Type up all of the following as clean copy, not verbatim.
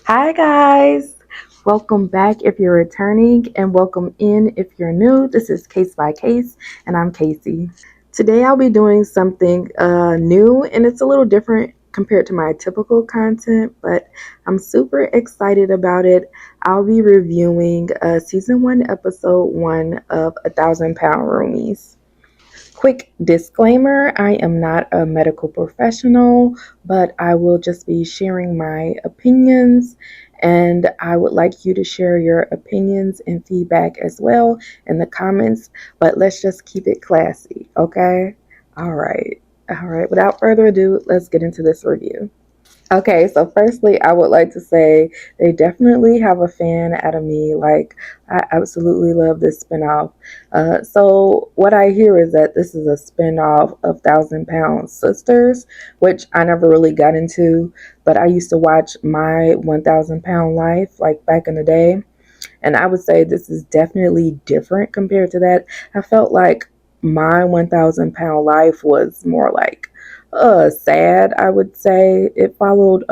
Hi, guys. Welcome back if you're returning, and welcome in if you're new. This is Case by Case, and I'm Casey. Today, I'll be doing something new, and it's a little different compared to my typical content, but I'm super excited about it. I'll be reviewing season 1, episode 1 of 1,000 Pound Roomies. Quick disclaimer, I am not a medical professional, but I will just be sharing my opinions, and I would like you to share your opinions and feedback as well in the comments, but let's just keep it classy, okay? All right. All right, without further ado, let's get into this review. Okay, so firstly, I would like to say they definitely have a fan out of me. Like, I absolutely love this spinoff. So, what I hear is that this is a spinoff of Thousand Pound Sisters, which I never really got into, but I used to watch My 1,000 Pound Life, like back in the day. And I would say this is definitely different compared to that. I felt like My 1,000 Pound Life was more like sad, I would say. It followed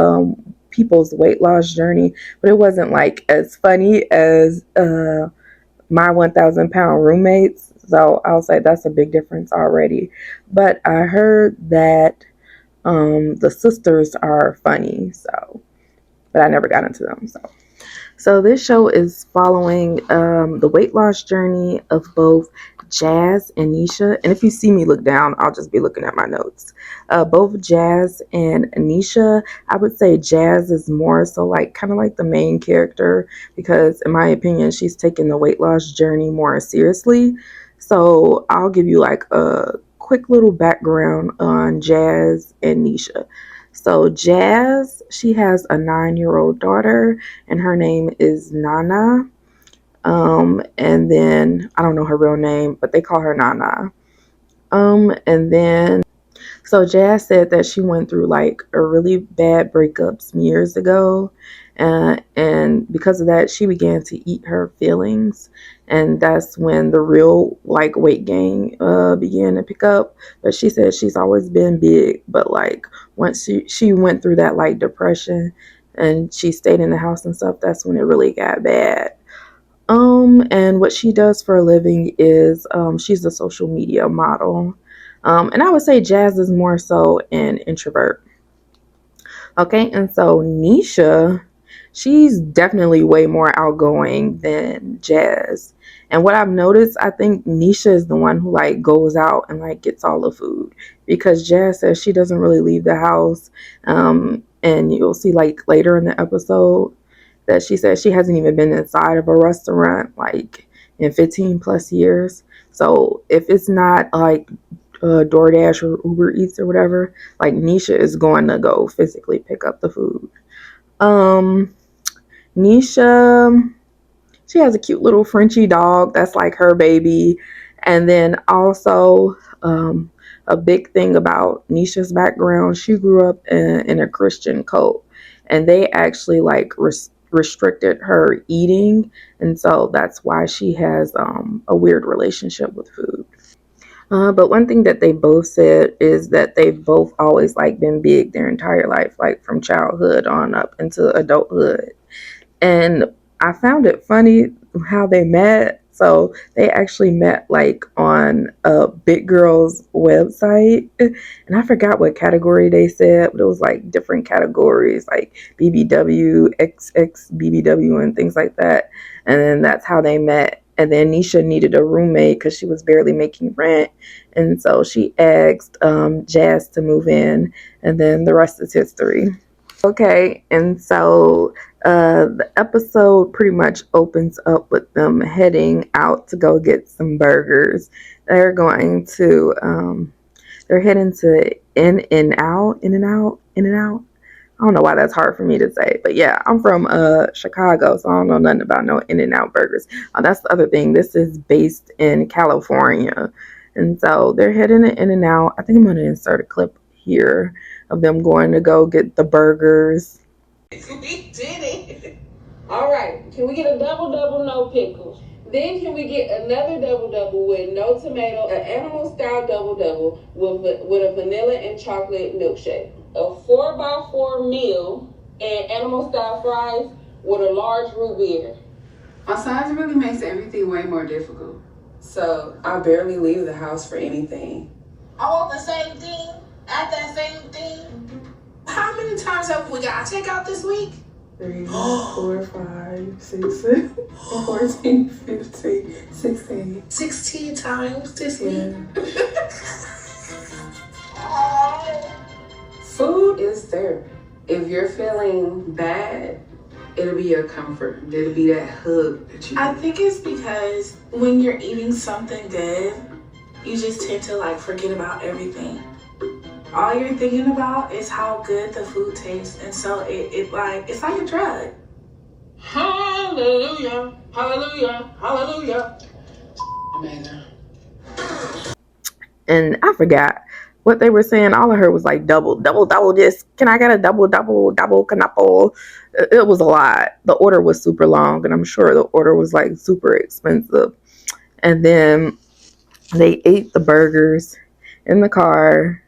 people's weight loss journey, but it wasn't like as funny as My 1,000 Pound Roommates. So I'll say that's a big difference already. But I heard that the sisters are funny, so but I never got into them. So this show is following the weight loss journey of both Jazz and Nisha. And if you see me look down, I'll just be looking at my notes. Both Jazz and Anisha, I would say Jazz is more so like kind of like the main character because in my opinion, she's taking the weight loss journey more seriously. So I'll give you like a quick little background on Jazz and Nisha. So Jazz, she has a 9-year-old daughter and her name is Nana. And then I don't know her real name, but they call her Nana. And then so Jazz said that she went through like a really bad breakup some years ago, and because of that, she began to eat her feelings, and that's when the real like weight gain began to pick up. But she said she's always been big, but like once she went through that like depression, and she stayed in the house and stuff, that's when it really got bad. And what she does for a living is she's a social media model. And I would say Jazz is more so an introvert. Okay, and so Nisha, she's definitely way more outgoing than Jazz. And what I've noticed, I think Nisha is the one who like goes out and like gets all the food because Jazz says she doesn't really leave the house. And you'll see like later in the episode that she says she hasn't even been inside of a restaurant like in 15 plus years. So if it's not like DoorDash or Uber Eats or whatever, like Nisha is going to go physically pick up the food. Um, Nisha, she has a cute little Frenchie dog that's like her baby. And then also, a big thing about Nisha's background, she grew up in a Christian cult, and they actually like restricted her eating, and so that's why she has a weird relationship with food. But one thing that they both said is that they've both always like been big their entire life, like from childhood on up into adulthood. And I found it funny how they met. So they actually met like on a Big Girl's website, and I forgot what category they said, but it was like different categories like BBW, XX BBW, and things like that. And then that's how they met. And then Nisha needed a roommate because she was barely making rent, and so she asked Jazz to move in, and then the rest is history. Okay, and so the episode pretty much opens up with them heading out to go get some burgers. They're going to, they're heading to In and Out. I don't know why that's hard for me to say, but yeah, I'm from Chicago, so I don't know nothing about no In-N-Out burgers. That's the other thing. This is based in California, and so they're heading to In-N-Out. I think I'm going to insert a clip here of them going to go get the burgers. We did it. All right. Can we get a double double, no pickles? Then can we get another double double with no tomato, an animal style double double with a vanilla and chocolate milkshake, a 4x4 meal and animal style fries with a large root beer. My size really makes everything way more difficult. So I barely leave the house for anything. I want the same thing, at that same thing. How many times have we got takeout this week? 3, 4, 5, 6, 7, 14, 15, 16. 16 times this week? Food is therapy. If you're feeling bad, it'll be your comfort. It'll be that hug that you need. I think it's because when you're eating something good, you just tend to like forget about everything. All you're thinking about is how good the food tastes, and so it's like a drug. Hallelujah, hallelujah, hallelujah. Amazing. And I forgot what they were saying. All I heard was like double, double, double this. Can I get a double, double, double canapple? It was a lot. The order was super long, and I'm sure the order was like super expensive. And then they ate the burgers in the car,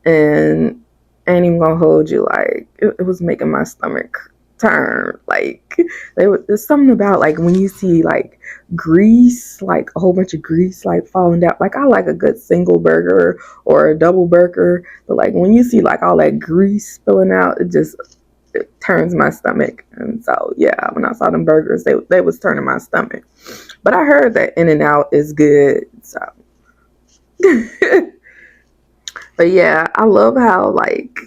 and I ain't even gonna hold you, like it was making my stomach turn. Like there's something about like when you see like grease, like a whole bunch of grease like falling down. Like I like a good single burger or a double burger, but like when you see like all that grease spilling out, it turns my stomach. And so yeah, when I saw them burgers, they was turning my stomach. But I heard that In-N-Out is good, so but yeah, I love how like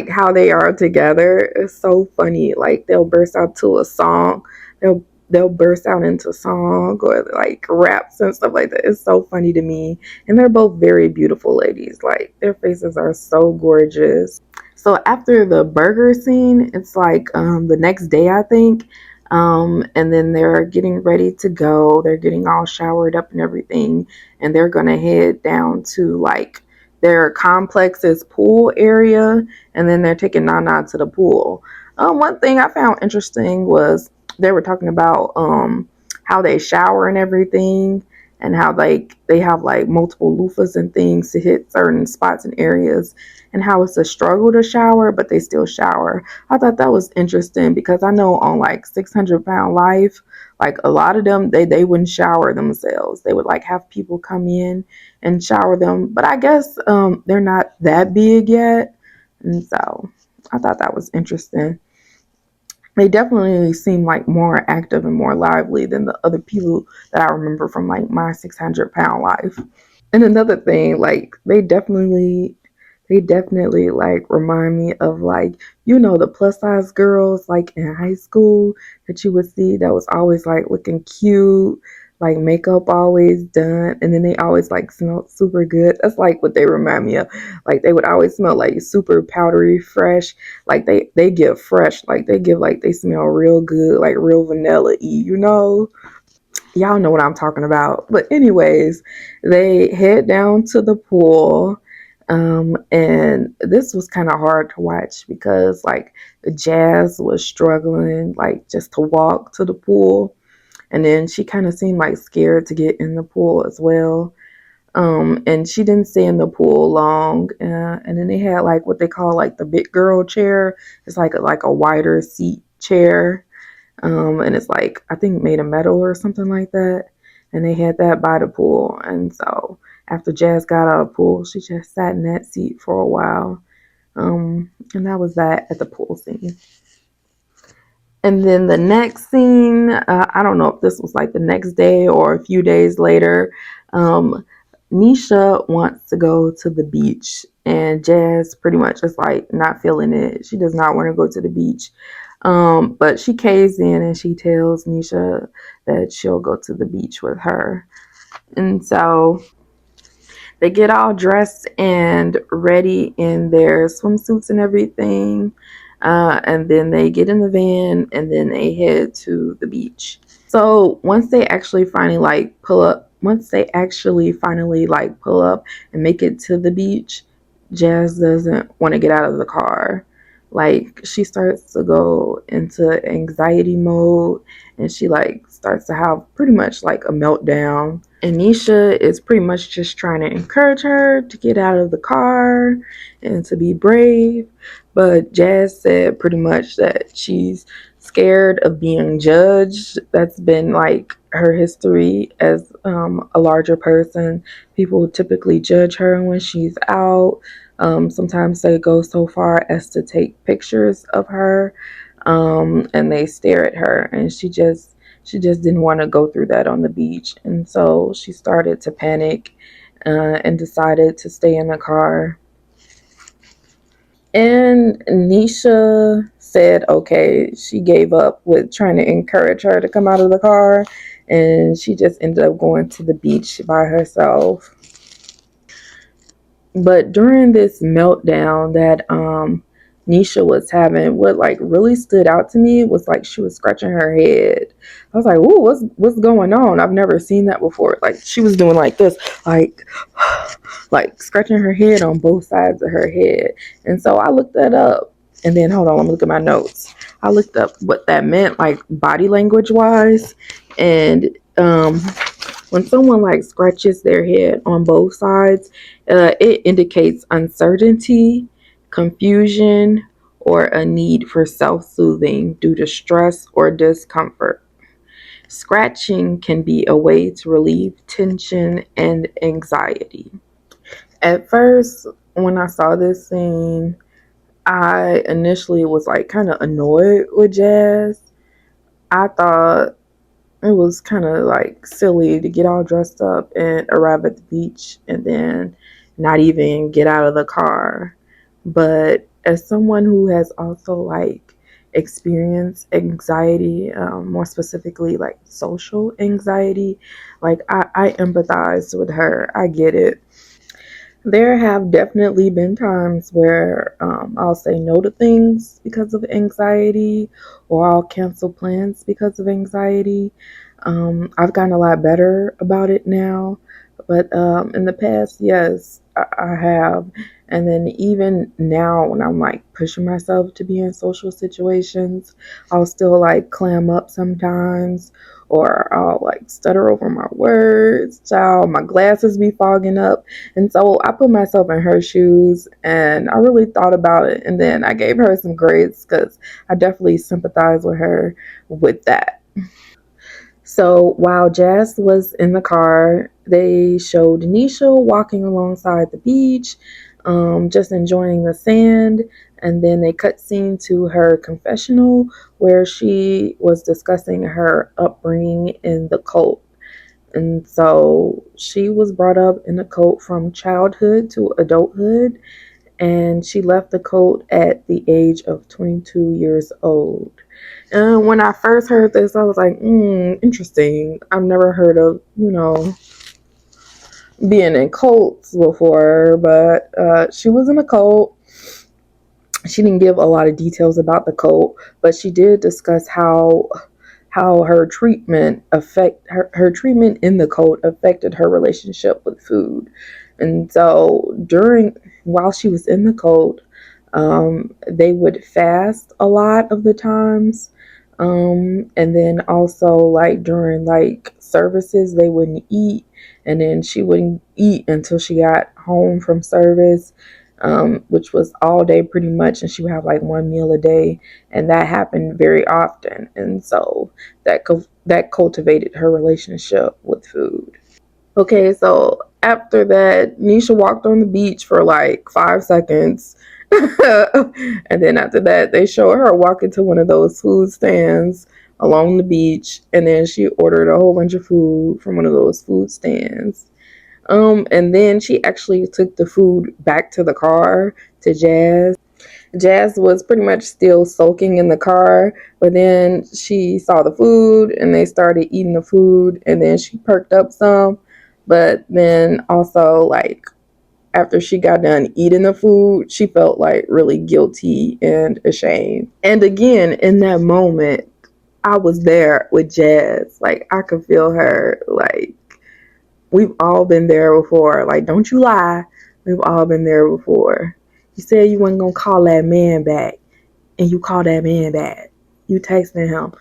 how they are together. It's so funny. Like they'll burst out to a song. They'll burst out into song or like raps and stuff like that. It's so funny to me. And they're both very beautiful ladies. Like their faces are so gorgeous. So after the burger scene, it's like the next day, I think. And then they're getting ready to go. They're getting all showered up and everything. And they're going to head down to like their complex's pool area. And then they're taking Nana to the pool. One thing I found interesting was they were talking about how they shower and everything. And how like they have like multiple loofahs and things to hit certain spots and areas, and how it's a struggle to shower, but they still shower. I thought that was interesting because I know on like 600-Pound Life, like a lot of them, they wouldn't shower themselves. They would like have people come in and shower them. But I guess they're not that big yet. And so I thought that was interesting. They definitely seem like more active and more lively than the other people that I remember from like my 600-Pound Life. And another thing, like they definitely like remind me of like, the plus size girls like in high school that you would see that was always like looking cute, like makeup always done, and then they always like smelled super good. That's like what they remind me of. Like they would always smell like super powdery fresh. Like they give fresh, like they give like they smell real good, like real vanilla-y. Y'all know what I'm talking about. But anyways, they head down to the pool. And this was kind of hard to watch because like Jazz was struggling like just to walk to the pool. And then she kind of seemed like scared to get in the pool as well. And she didn't stay in the pool long. And then they had like what they call like the big girl chair. It's like a wider seat chair, and it's like I think made of metal or something like that. And they had that by the pool, and so after Jazz got out of the pool, she just sat in that seat for a while. And that was that at the pool scene. And then the next scene, I don't know if this was like the next day or a few days later. Um, Nisha wants to go to the beach, and Jazz pretty much is like not feeling it. She does not want to go to the beach. But she caves in and she tells Nisha that she'll go to the beach with her. And so they get all dressed and ready in their swimsuits and everything. And then they get in the van and then they head to the beach. So once they actually finally like pull up and make it to the beach, Jazz doesn't want to get out of the car. Like she starts to go into anxiety mode, and she like starts to have pretty much like a meltdown. And Nisha is pretty much just trying to encourage her to get out of the car and to be brave. But Jazz said pretty much that she's scared of being judged. That's been like her history as a larger person. People typically judge her when she's out. Sometimes they go so far as to take pictures of her, and they stare at her, and she just didn't want to go through that on the beach, and so she started to panic and decided to stay in the car. And Nisha said, okay, she gave up with trying to encourage her to come out of the car, and she just ended up going to the beach by herself. But during this meltdown that Nisha was having, what like really stood out to me was like she was scratching her head. I was like, "Ooh, what's going on? I've never seen that before." Like she was doing like this, like like scratching her head on both sides of her head. And so I looked that up. And then hold on, let me look at my notes. I looked up what that meant, like body language wise, and when someone like scratches their head on both sides, it indicates uncertainty, confusion, or a need for self soothing due to stress or discomfort. Scratching can be a way to relieve tension and anxiety. At first, when I saw this scene, I initially was like kind of annoyed with Jazz. I thought it was kind of like silly to get all dressed up and arrive at the beach and then not even get out of the car. But as someone who has also like experienced anxiety, more specifically like social anxiety, like I empathize with her. I get it. There have definitely been times where I'll say no to things because of anxiety, or I'll cancel plans because of anxiety. I've gotten a lot better about it now, but in the past, yes, I have. And then even now, when I'm like pushing myself to be in social situations, I'll still like clam up sometimes, or I'll like stutter over my words. Child, my glasses be fogging up, and so I put myself in her shoes and I really thought about it. And then I gave her some grades because I definitely sympathize with her with that. So while Jazz was in the car, they showed Nisha walking alongside the beach, just enjoying the sand. And then they cut scene to her confessional where she was discussing her upbringing in the cult. And so she was brought up in a cult from childhood to adulthood, and she left the cult at the age of 22 years old. And when I first heard this, I was like, interesting. I've never heard of, being in cults before, but she was in a cult. She didn't give a lot of details about the cult, but she did discuss how her treatment in the cult affected her relationship with food. And so during while she was in the cult, they would fast a lot of the times. And then also like during like services they wouldn't eat, and then she wouldn't eat until she got home from service, which was all day pretty much, and she would have like one meal a day, and that happened very often. And so that cultivated her relationship with food. Okay, so after that, Nisha walked on the beach for like 5 seconds. And then after that, they show her walking to one of those food stands along the beach. And then she ordered a whole bunch of food from one of those food stands. And then she actually took the food back to the car to Jazz. Jazz was pretty much still soaking in the car, but then she saw the food and they started eating the food, and then she perked up some. But then also, like, after she got done eating the food, she felt like really guilty and ashamed. And again, in that moment, I was there with Jazz. Like, I could feel her. Like, we've all been there before. Like, don't you lie. We've all been there before. You said you wasn't gonna call that man back, and you called that man back. You texted him.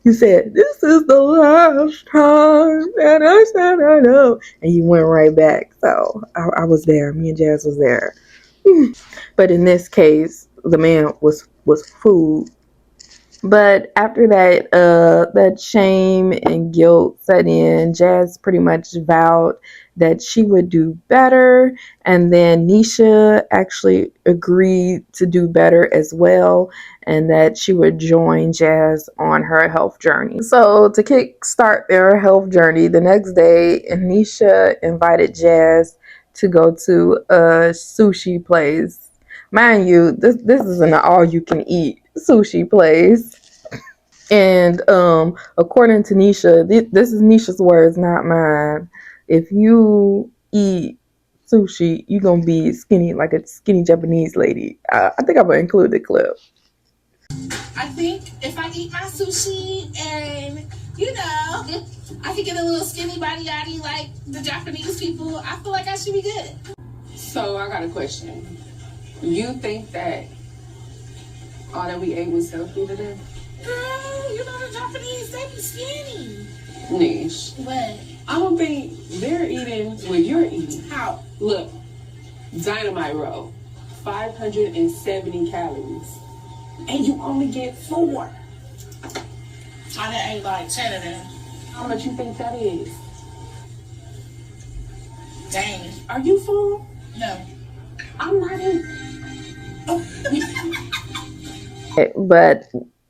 You said, "This is the last time that I said I know," and you went right back. So I was there. Me and Jazz was there. But in this case, the man was food. But after that, that shame and guilt set in, Jazz pretty much vowed that she would do better, and then Nisha actually agreed to do better as well, and that she would join Jazz on her health journey. So to kickstart their health journey, the next day, Nisha invited Jazz to go to a sushi place. Mind you, this is an all you can eat sushi place. And according to Nisha, this is Nisha's words, not mine. If you eat sushi, you're gonna be skinny like a skinny Japanese lady. I think I'm gonna include the clip. I think if I eat my sushi and, you know, I can get a little skinny body yaddy like the Japanese people, I feel like I should be good. So I got a question. You think that all that we ate was healthy today? Girl, you know the Japanese, they be skinny. Niche. What? I don't think they're eating what you're eating. How? Look, dynamite roll, 570 calories. And you only get 4. I done ate like 10 of them. How much you think that is? Dang. Are you full? No. I'm not in. But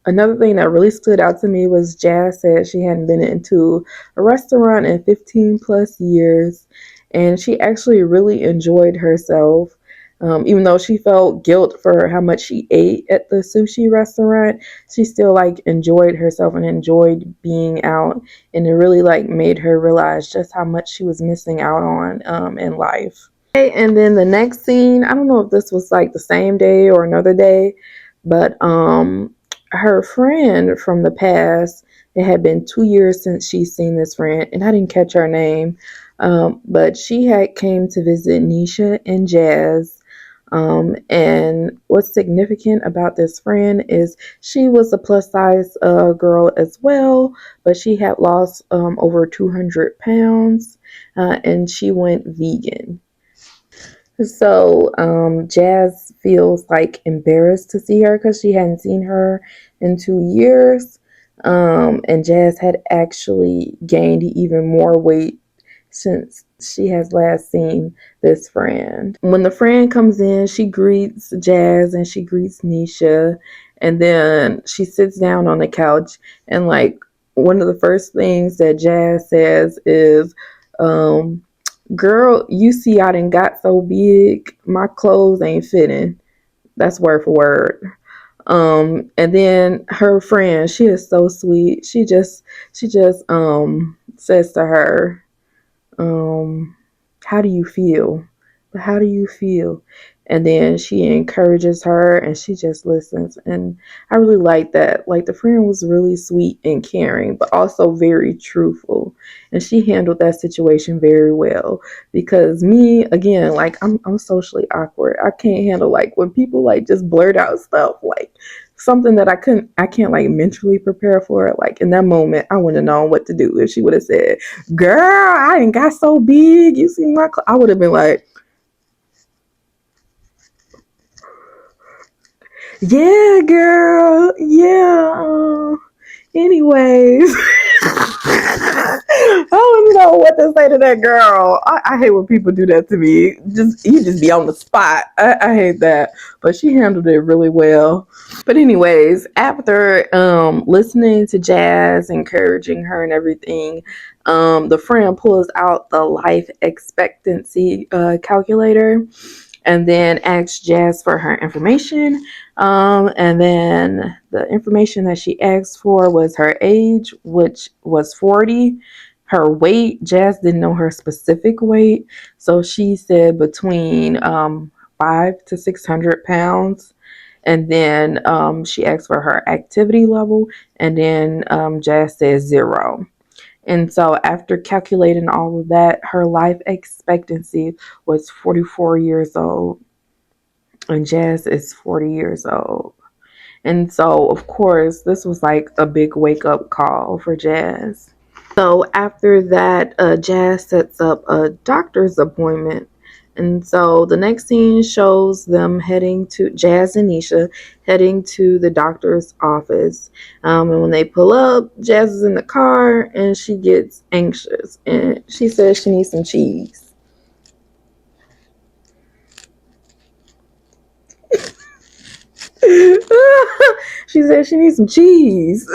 another thing that really stood out to me was Jazz said she hadn't been into a restaurant in 15 plus years, and she actually really enjoyed herself. Even though she felt guilt for how much she ate at the sushi restaurant, she still like enjoyed herself and enjoyed being out, and it really like made her realize just how much she was missing out on in life. And then the next scene, I don't know if this was like the same day or another day, but her friend from the past, it had been 2 years since she's seen this friend, and I didn't catch her name, but she had came to visit Nisha and Jazz. And what's significant about this friend is she was a plus size girl as well, but she had lost over 200 pounds, and she went vegan. So Jazz feels like embarrassed to see her because she hadn't seen her in 2 years. And Jazz had actually gained even more weight since she has last seen this friend. When the friend comes in, she greets Jazz and she greets Nisha. And then she sits down on the couch. And like one of the first things that Jazz says is, girl, you see I done got so big, my clothes ain't fitting. That's word for word. And then her friend, she is so sweet. She just says to her, um, how do you feel? How do you feel? And then she encourages her and she just listens. And I really like that. Like the friend was really sweet and caring, but also very truthful. And she handled that situation very well. Because me, again, like I'm socially awkward. I can't handle like when people like just blurt out stuff like something that I can't like mentally prepare for it. Like in that moment, I wouldn't have known what to do if she would have said, girl, I ain't got so big. You see my I would have been like, yeah, girl. Yeah. Anyways, I don't know what to say to that girl. I hate when people do that to me. Just you just be on the spot. I hate that. But she handled it really well. But anyways, after listening to Jazz, encouraging her and everything, the friend pulls out the life expectancy calculator and then asks Jazz for her information. And then the information that she asked for was her age, which was 40. Her weight, Jazz didn't know her specific weight, so she said between 5 to 600 pounds. And then she asked for her activity level, and then Jazz says 0. And so, after calculating all of that, her life expectancy was 44 years old, and Jazz is 40 years old. And so, of course, this was like a big wake up call for Jazz. So, after that, Jazz sets up a doctor's appointment. And so the next scene shows them heading to Jazz and Nisha heading to the doctor's office. And when they pull up, Jazz is in the car and she gets anxious and she says she needs some cheese. She says she needs some cheese.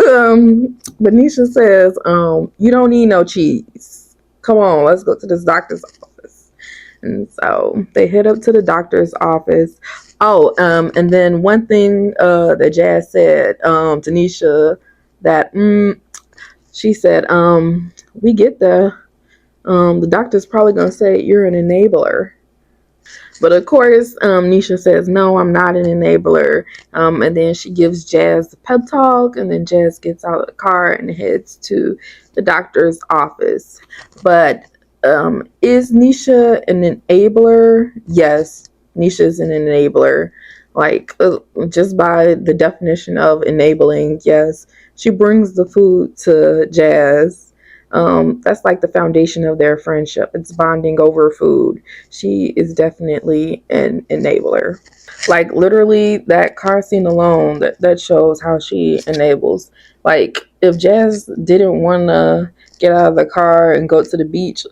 But Nisha says, you don't need no cheese. Come on, let's go to this doctor's office. And so they head up to the doctor's office. Oh, and then one thing that Jazz said to Nisha that she said, we get the doctor's probably gonna say you're an enabler. But of course, Nisha says, no, I'm not an enabler. And then she gives Jazz the pep talk, and then Jazz gets out of the car and heads to the doctor's office. But is Nisha an enabler? Yes, Nisha is an enabler. Like, just by the definition of enabling, yes. She brings the food to Jazz. That's like the foundation of their friendship. It's bonding over food. She is definitely an enabler. Like literally that car scene alone that shows how she enables. Like if Jazz didn't want to get out of the car and go to the beach,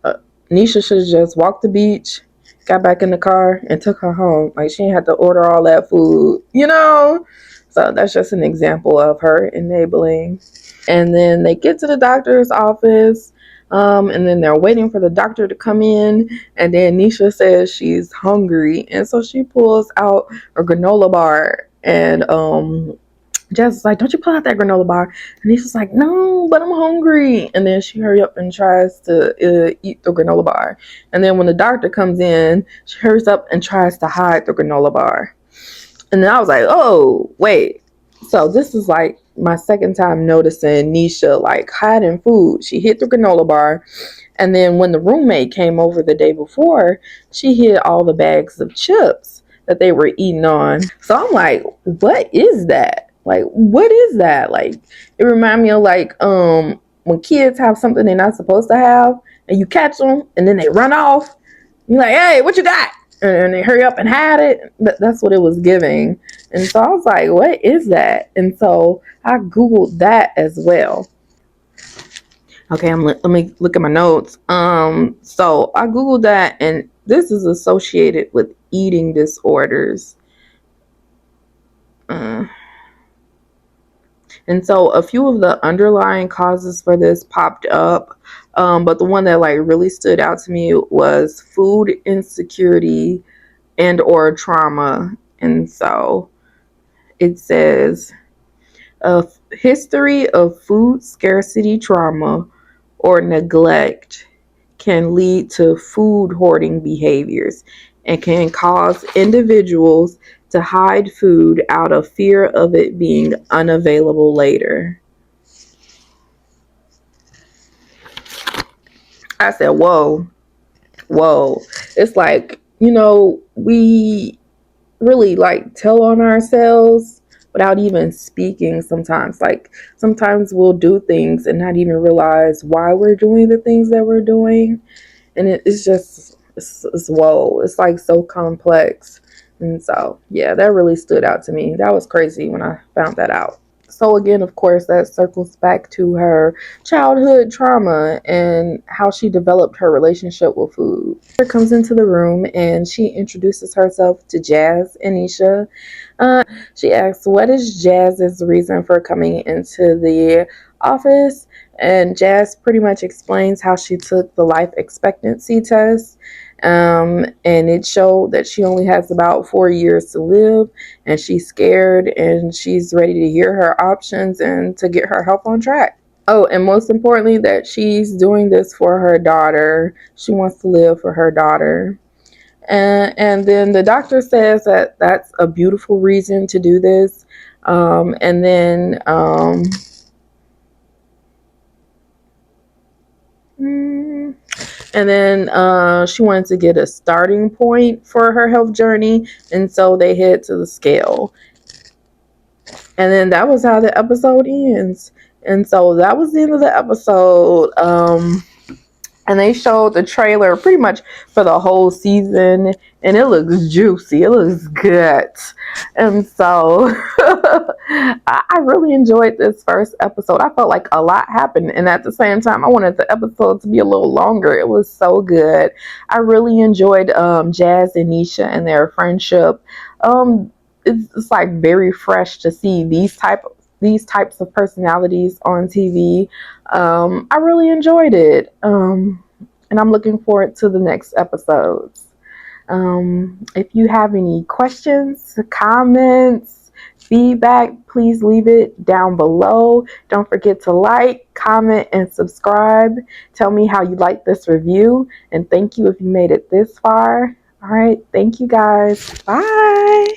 uh, Nisha should have just walked the beach, got back in the car, and took her home. Like she didn't have to order all that food, you know? So that's just an example of her enabling. And then they get to the doctor's office. And then they're waiting for the doctor to come in. And then Nisha says she's hungry. And so she pulls out a granola bar. And Jess is like, don't you pull out that granola bar? And Nisha's like, no, but I'm hungry. And then she hurry up and tries to eat the granola bar. And then when the doctor comes in, she hurries up and tries to hide the granola bar. And then I was like, oh, wait. So this is like my second time noticing Nisha like hiding food. She hid the granola bar. And then when the roommate came over the day before, she hid all the bags of chips that they were eating on. So I'm like, what is that? Like, what is that? Like, it reminded me of like when kids have something they're not supposed to have and you catch them and then they run off. You're like, hey, what you got? And they hurry up and hide it. That's what it was giving. And so I was like, what is that? And so I Googled that as well. Okay, let me look at my notes. So I Googled that, and this is associated with eating disorders. And so a few of the underlying causes for this popped up. But the one that like really stood out to me was food insecurity and or trauma. And so it says a history of food scarcity trauma or neglect can lead to food hoarding behaviors and can cause individuals to hide food out of fear of it being unavailable later. I said, whoa, whoa. It's like, we really like tell on ourselves without even speaking sometimes. Like sometimes we'll do things and not even realize why we're doing the things that we're doing. And it's just, it's whoa. It's like so complex. And so, yeah, that really stood out to me. That was crazy when I found that out. So again, of course, that circles back to her childhood trauma and how she developed her relationship with food. She comes into the room and she introduces herself to Jazz and Nisha. She asks, what is Jazz's reason for coming into the office? And Jazz pretty much explains how she took the life expectancy test. And it showed that she only has about 4 years to live, and she's scared and she's ready to hear her options and to get her health on track. Oh, and most importantly, that she's doing this for her daughter. She wants to live for her daughter. And then the doctor says that that's a beautiful reason to do this. And then she wanted to get a starting point for her health journey, and so they head to the scale. And then that was how the episode ends. And so that was the end of the episode. and they showed the trailer pretty much for the whole season, and it looks juicy, it looks good. And so I really enjoyed this first episode. I felt like a lot happened, and at the same time I wanted the episode to be a little longer. It was so good. I really enjoyed Jazz and Nisha and their friendship. It's like very fresh to see these types of personalities on TV. I really enjoyed it. And I'm looking forward to the next episodes. If you have any questions, comments, feedback, please leave it down below. Don't forget to like, comment, and subscribe. Tell me how you like this review. And thank you if you made it this far. All right. Thank you guys. Bye.